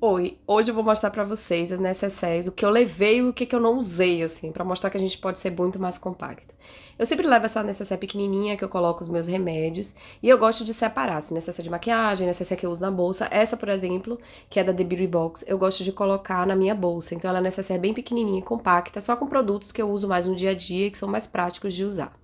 Oi, hoje eu vou mostrar pra vocês as necessárias, o que eu levei e o que eu não usei, assim, pra mostrar que a gente pode ser muito mais compacto. Eu sempre levo essa necessaire pequenininha que eu coloco os meus remédios e eu gosto de separar, assim, necessaire de maquiagem, necessaire que eu uso na bolsa. Essa, por exemplo, que é da The Beauty Box, eu gosto de colocar na minha bolsa. Então ela é necessaire bem pequenininha e compacta, só com produtos que eu uso mais no dia a dia e que são mais práticos de usar.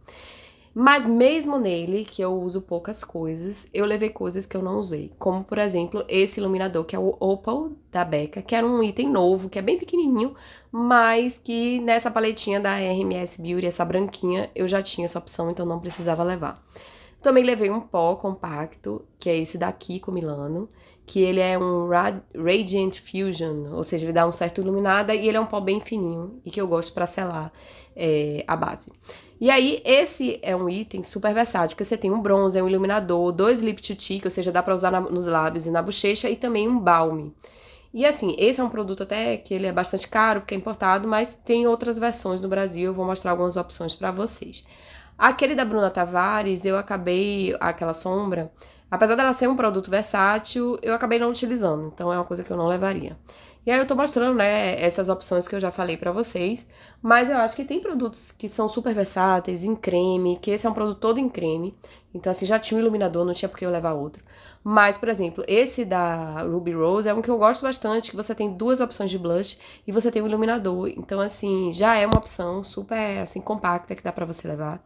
Mas mesmo nele, que eu uso poucas coisas, eu levei coisas que eu não usei. Como, por exemplo, esse iluminador, que é o Opal da Becca, que era um item novo, que é bem pequenininho, mas que nessa paletinha da RMS Beauty, essa branquinha, eu já tinha essa opção, então não precisava levar. Também levei um pó compacto, que é esse daqui com Milano, que ele é um Radiant Fusion, ou seja, ele dá um certo iluminada e ele é um pó bem fininho e que eu gosto pra selar a base. E aí, esse é um item super versátil, porque você tem um bronzer, um iluminador, dois lip to cheek, ou seja, dá pra usar nos lábios e na bochecha, e também um balme. E assim, esse é um produto até que ele é bastante caro, porque é importado, mas tem outras versões no Brasil, eu vou mostrar algumas opções pra vocês. Aquele da Bruna Tavares, eu acabei, aquela sombra, apesar dela ser um produto versátil, eu acabei não utilizando, então é uma coisa que eu não levaria. E aí eu tô mostrando, né, essas opções que eu já falei pra vocês, mas eu acho que tem produtos que são super versáteis, em creme, que esse é um produto todo em creme, então assim, já tinha um iluminador, não tinha por que eu levar outro. Mas, por exemplo, esse da Ruby Rose é um que eu gosto bastante, que você tem duas opções de blush e você tem um iluminador. Então, assim, já é uma opção super, assim, compacta que dá pra você levar.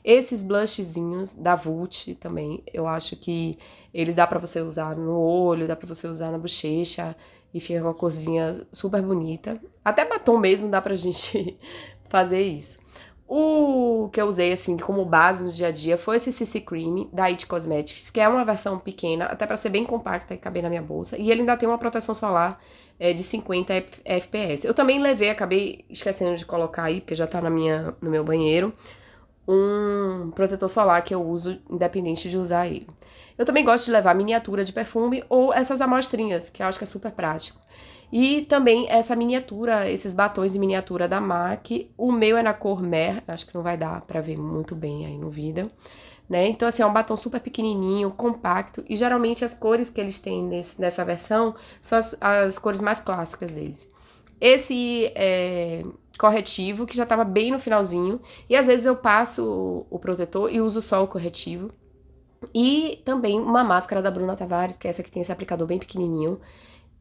Esses blushzinhos da Vult também, eu acho que eles dá pra você usar no olho, dá pra você usar na bochecha e fica com uma corzinha super bonita. Até batom mesmo dá pra gente fazer isso. O que eu usei, assim, como base no dia a dia foi esse CC Cream da It Cosmetics, que é uma versão pequena, até pra ser bem compacta e caber na minha bolsa. E ele ainda tem uma proteção solar de 50 FPS. Eu também levei, acabei esquecendo de colocar aí, porque já tá no meu banheiro, um protetor solar que eu uso independente de usar ele. Eu também gosto de levar miniatura de perfume ou essas amostrinhas, que eu acho que é super prático. E também essa miniatura, esses batons de miniatura da MAC. O meu é na cor Mer, acho que não vai dar pra ver muito bem aí no vídeo, né? Então, assim, é um batom super pequenininho, compacto, e geralmente as cores que eles têm nessa versão são as cores mais clássicas deles. Esse corretivo, que já tava bem no finalzinho, e às vezes eu passo o protetor e uso só o corretivo. E também uma máscara da Bruna Tavares, que é essa que tem esse aplicador bem pequenininho,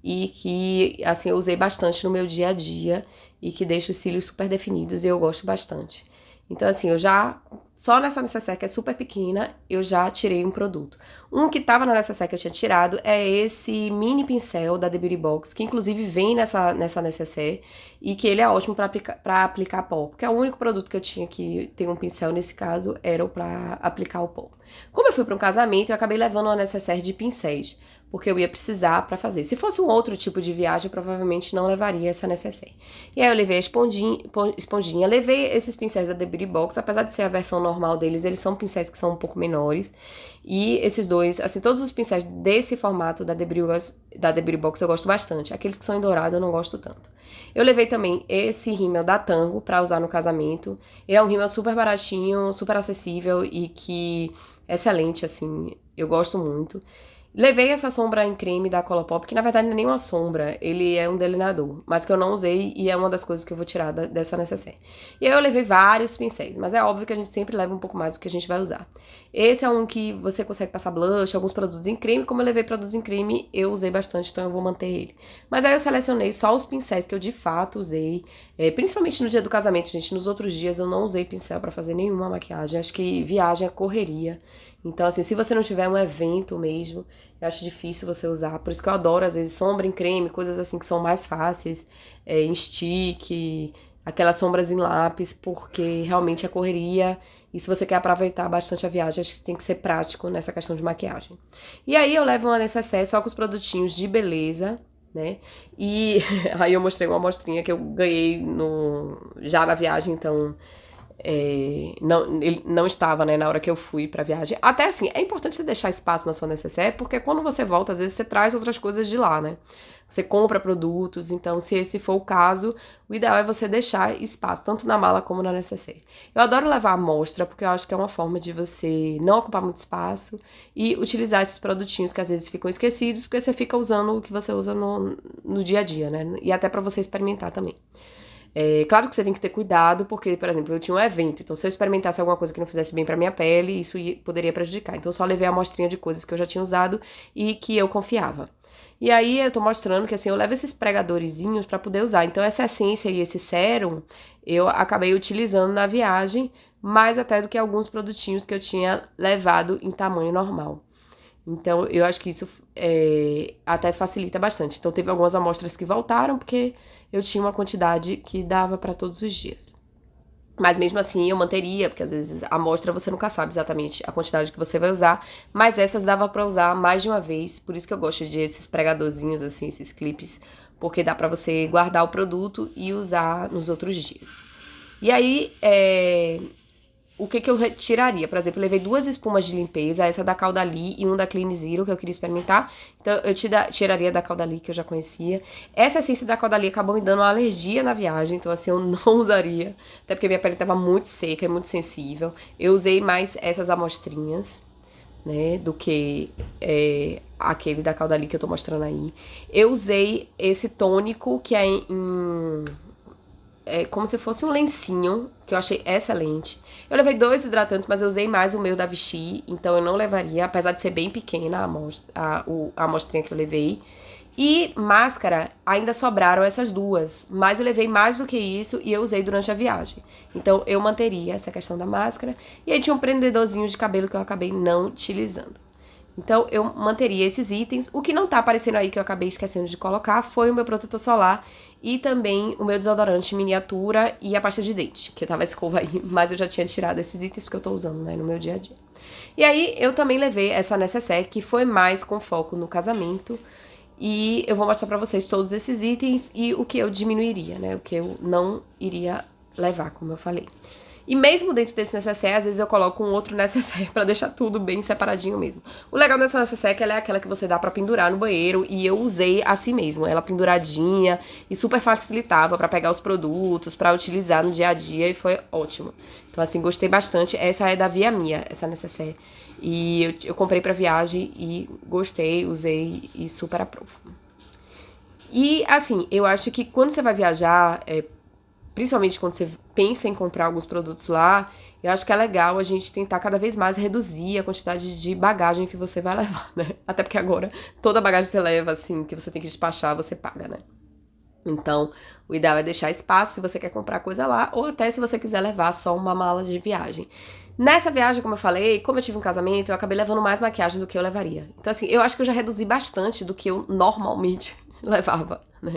e que, assim, eu usei bastante no meu dia a dia e que deixa os cílios super definidos e eu gosto bastante. Então, assim, eu já, só nessa necessaire que é super pequena, eu já tirei um produto. Um que tava na necessaire que eu tinha tirado é esse mini pincel da The Beauty Box, que inclusive vem nessa necessaire e que ele é ótimo pra aplicar pó, porque é o único produto que eu tinha que tem um pincel, nesse caso, era o pra aplicar o pó. Como eu fui pra um casamento, eu acabei levando uma necessaire de pincéis, porque eu ia precisar pra fazer. Se fosse um outro tipo de viagem, eu provavelmente não levaria essa necessaire. E aí eu levei a esponjinha, levei esses pincéis da The Beauty Box, apesar de ser a versão normal deles, eles são pincéis que são um pouco menores. E esses dois, assim, todos os pincéis desse formato da The Beauty Box eu gosto bastante. Aqueles que são em dourado eu não gosto tanto. Eu levei também esse rímel da Tango pra usar no casamento. Ele é um rímel super baratinho, super acessível e que é excelente, assim, eu gosto muito. Levei essa sombra em creme da Colourpop, que na verdade não é nem uma sombra, ele é um delineador, mas que eu não usei e é uma das coisas que eu vou tirar dessa necessaire. E aí eu levei vários pincéis, mas é óbvio que a gente sempre leva um pouco mais do que a gente vai usar. Esse é um que você consegue passar blush, alguns produtos em creme, como eu levei produtos em creme, eu usei bastante, então eu vou manter ele. Mas aí eu selecionei só os pincéis que eu de fato usei, principalmente no dia do casamento, gente, nos outros dias eu não usei pincel pra fazer nenhuma maquiagem, acho que viagem é correria. Então, assim, se você não tiver um evento mesmo, eu acho difícil você usar. Por isso que eu adoro, às vezes, sombra em creme, coisas assim que são mais fáceis, em stick, aquelas sombras em lápis, porque realmente é correria. E se você quer aproveitar bastante a viagem, acho que tem que ser prático nessa questão de maquiagem. E aí eu levo uma necessaire só com os produtinhos de beleza, né? E aí eu mostrei uma amostrinha que eu ganhei já na viagem, então Ele não estava, né, na hora que eu fui pra viagem. Até assim, é importante você deixar espaço na sua necessaire, porque quando você volta, às vezes você traz outras coisas de lá, né? Você compra produtos, então se esse for o caso, o ideal é você deixar espaço, tanto na mala como na necessaire. Eu adoro levar amostra, porque eu acho que é uma forma de você não ocupar muito espaço e utilizar esses produtinhos que às vezes ficam esquecidos, porque você fica usando o que você usa no dia a dia, né? E até pra você experimentar também. Claro que você tem que ter cuidado, porque, por exemplo, eu tinha um evento, então se eu experimentasse alguma coisa que não fizesse bem pra minha pele, isso poderia prejudicar. Então eu só levei a amostrinha de coisas que eu já tinha usado e que eu confiava. E aí eu tô mostrando que assim, eu levo esses pregadorzinhos pra poder usar. Então essa essência e esse sérum eu acabei utilizando na viagem, mais até do que alguns produtinhos que eu tinha levado em tamanho normal. Então, eu acho que isso até facilita bastante. Então, teve algumas amostras que voltaram, porque eu tinha uma quantidade que dava para todos os dias. Mas mesmo assim, eu manteria, porque às vezes a amostra você nunca sabe exatamente a quantidade que você vai usar, mas essas dava para usar mais de uma vez, por isso que eu gosto de esses pregadorzinhos, assim, esses clipes, porque dá para você guardar o produto e usar nos outros dias. E aí, o que eu retiraria? Por exemplo, eu levei 2 espumas de limpeza, essa da Caudalie e um da Clean Zero, que eu queria experimentar. Então, eu tiraria da Caudalie, que eu já conhecia. Essa essência da Caudalie acabou me dando uma alergia na viagem, então assim, eu não usaria. Até porque minha pele estava muito seca e muito sensível. Eu usei mais essas amostrinhas, né, do que aquele da Caudalie que eu tô mostrando aí. Eu usei esse tônico, que é como se fosse um lencinho, que eu achei excelente. Eu levei 2 hidratantes, mas eu usei mais o meu da Vichy, então eu não levaria, apesar de ser bem pequena a amostrinha que eu levei. E máscara, ainda sobraram essas 2, mas eu levei mais do que isso e eu usei durante a viagem. Então eu manteria essa questão da máscara. E aí tinha um prendedorzinho de cabelo que eu acabei não utilizando. Então, eu manteria esses itens. O que não tá aparecendo aí, que eu acabei esquecendo de colocar, foi o meu protetor solar e também o meu desodorante miniatura e a pasta de dente, que tava a escova aí, mas eu já tinha tirado esses itens porque eu tô usando, né, no meu dia a dia. E aí, eu também levei essa necessaire, que foi mais com foco no casamento, e eu vou mostrar pra vocês todos esses itens e o que eu diminuiria, né, o que eu não iria levar, como eu falei. E mesmo dentro desse necessaire, às vezes eu coloco um outro necessaire pra deixar tudo bem separadinho mesmo. O legal dessa necessaire é que ela é aquela que você dá pra pendurar no banheiro, e eu usei assim mesmo, ela penduradinha e super facilitava pra pegar os produtos, pra utilizar no dia a dia, e foi ótimo. Então assim, gostei bastante. Essa é da Via Mia, essa necessaire. E eu comprei pra viagem e gostei, usei e super aprovo. E assim, eu acho que quando você vai viajar, principalmente quando você pensa em comprar alguns produtos lá, eu acho que é legal a gente tentar cada vez mais reduzir a quantidade de bagagem que você vai levar, né? Até porque agora toda bagagem que você leva, assim, que você tem que despachar, você paga, né? Então, o ideal é deixar espaço se você quer comprar coisa lá, ou até se você quiser levar só uma mala de viagem. Nessa viagem, como eu falei, como eu tive um casamento, eu acabei levando mais maquiagem do que eu levaria. Então, assim, eu acho que eu já reduzi bastante do que eu normalmente levava, né?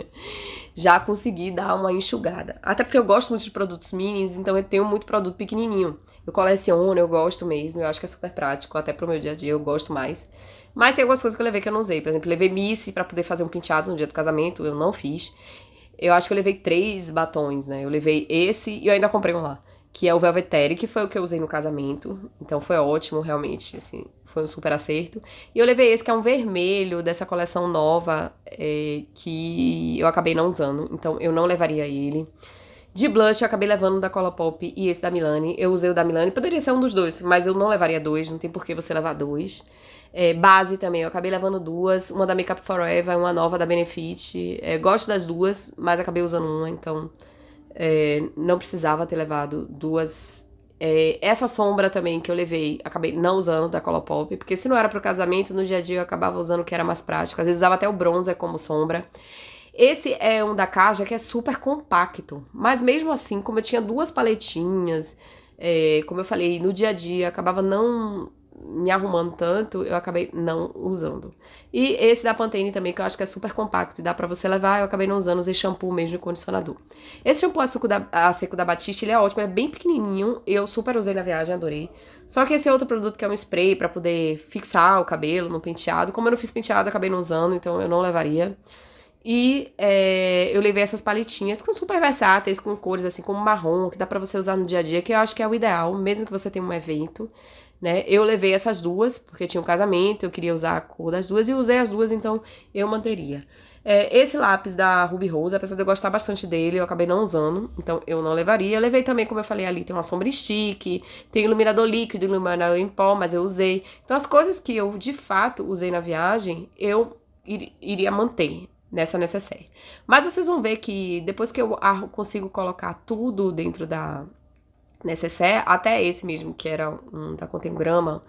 Já consegui dar uma enxugada. Até porque eu gosto muito de produtos minis, então eu tenho muito produto pequenininho. Eu coleciono, eu gosto mesmo, eu acho que é super prático, até pro meu dia a dia eu gosto mais. Mas tem algumas coisas que eu levei que eu não usei. Por exemplo, eu levei mousse pra poder fazer um penteado no dia do casamento, eu não fiz. Eu acho que eu levei 3 batons, né? Eu levei esse e eu ainda comprei um lá, que é o Velveteri, que foi o que eu usei no casamento. Então foi ótimo, realmente, assim, foi um super acerto. E eu levei esse, que é um vermelho dessa coleção nova, que eu acabei não usando. Então eu não levaria ele. De blush, eu acabei levando o da Colourpop e esse da Milani. Eu usei o da Milani, poderia ser um dos dois, mas eu não levaria 2, não tem por que você levar 2. Base também, eu acabei levando 2, uma da Makeup Forever e uma nova da Benefit. Gosto das 2, mas acabei usando uma, então não precisava ter levado 2. Essa sombra também que eu levei, acabei não usando da Colourpop, porque se não era pro casamento, no dia a dia eu acabava usando o que era mais prático. Às vezes usava até o bronzer como sombra. Esse é um da Kaja que é super compacto, mas mesmo assim, como eu tinha 2 paletinhas, como eu falei, no dia a dia acabava não me arrumando tanto, eu acabei não usando. E esse da Pantene também, que eu acho que é super compacto e dá pra você levar, eu acabei não usando, usei shampoo mesmo e condicionador. Esse shampoo a seco da Batiste, ele é ótimo, ele é bem pequenininho, eu super usei na viagem, adorei. Só que esse outro produto que é um spray pra poder fixar o cabelo no penteado, como eu não fiz penteado, eu acabei não usando, então eu não levaria. E eu levei essas paletinhas que são super versáteis, com cores assim como marrom, que dá pra você usar no dia a dia, que eu acho que é o ideal, mesmo que você tenha um evento, né? Eu levei essas duas, porque tinha um casamento, eu queria usar a cor das duas, e usei as duas, então eu manteria. Esse lápis da Ruby Rose, apesar de eu gostar bastante dele, eu acabei não usando, então eu não levaria. Eu levei também, como eu falei ali, tem uma sombra stick, tem iluminador líquido, iluminador em pó, mas eu usei. Então as coisas que eu de fato usei na viagem, eu iria manter nessa necessaire. Mas vocês vão ver que depois que eu consigo colocar tudo dentro da necessaire, até esse mesmo, que era um da Contemgrama,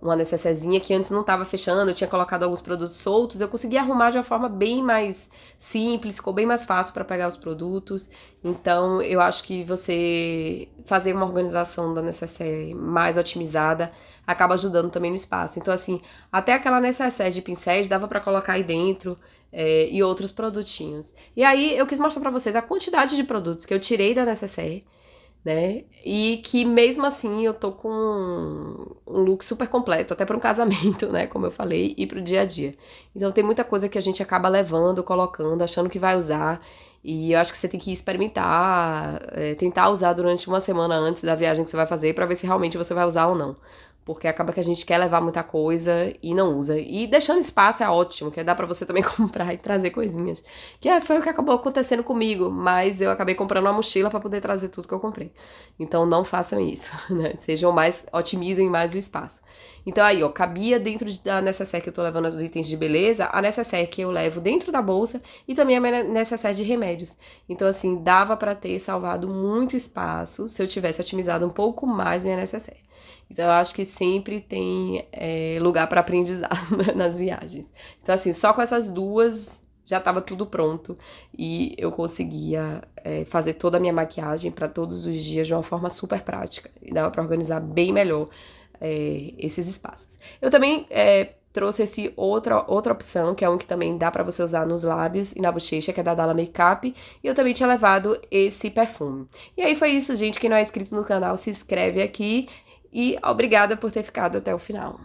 uma necessairezinha que antes não estava fechando, eu tinha colocado alguns produtos soltos, eu consegui arrumar de uma forma bem mais simples, ficou bem mais fácil para pegar os produtos. Então, eu acho que você fazer uma organização da necessaire mais otimizada acaba ajudando também no espaço. Então, assim, até aquela necessaire de pincéis dava para colocar aí dentro, e outros produtinhos. E aí, eu quis mostrar para vocês a quantidade de produtos que eu tirei da necessaire, né? E que mesmo assim eu tô com um look super completo, até para um casamento, né? Como eu falei, e pro dia a dia. Então tem muita coisa que a gente acaba levando, colocando, achando que vai usar. E eu acho que você tem que experimentar, tentar usar durante uma semana antes da viagem que você vai fazer pra ver se realmente você vai usar ou não. Porque acaba que a gente quer levar muita coisa e não usa. E deixando espaço é ótimo, que dá pra você também comprar e trazer coisinhas. Foi o que acabou acontecendo comigo, mas eu acabei comprando uma mochila pra poder trazer tudo que eu comprei. Então não façam isso, né? Otimizem mais o espaço. Então aí, ó, cabia dentro da necessaire que eu tô levando os itens de beleza, a necessaire que eu levo dentro da bolsa e também a minha necessaire de remédios. Então assim, dava pra ter salvado muito espaço se eu tivesse otimizado um pouco mais minha necessaire. Então, eu acho que sempre tem lugar para aprendizado, né, nas viagens. Então, assim, só com essas duas já estava tudo pronto e eu conseguia fazer toda a minha maquiagem para todos os dias de uma forma super prática. E dava para organizar bem melhor esses espaços. Eu também trouxe outra opção, que é um que também dá pra você usar nos lábios e na bochecha, que é da Dalla Makeup, e eu também tinha levado esse perfume. E aí foi isso, gente. Quem não é inscrito no canal, se inscreve aqui. E obrigada por ter ficado até o final.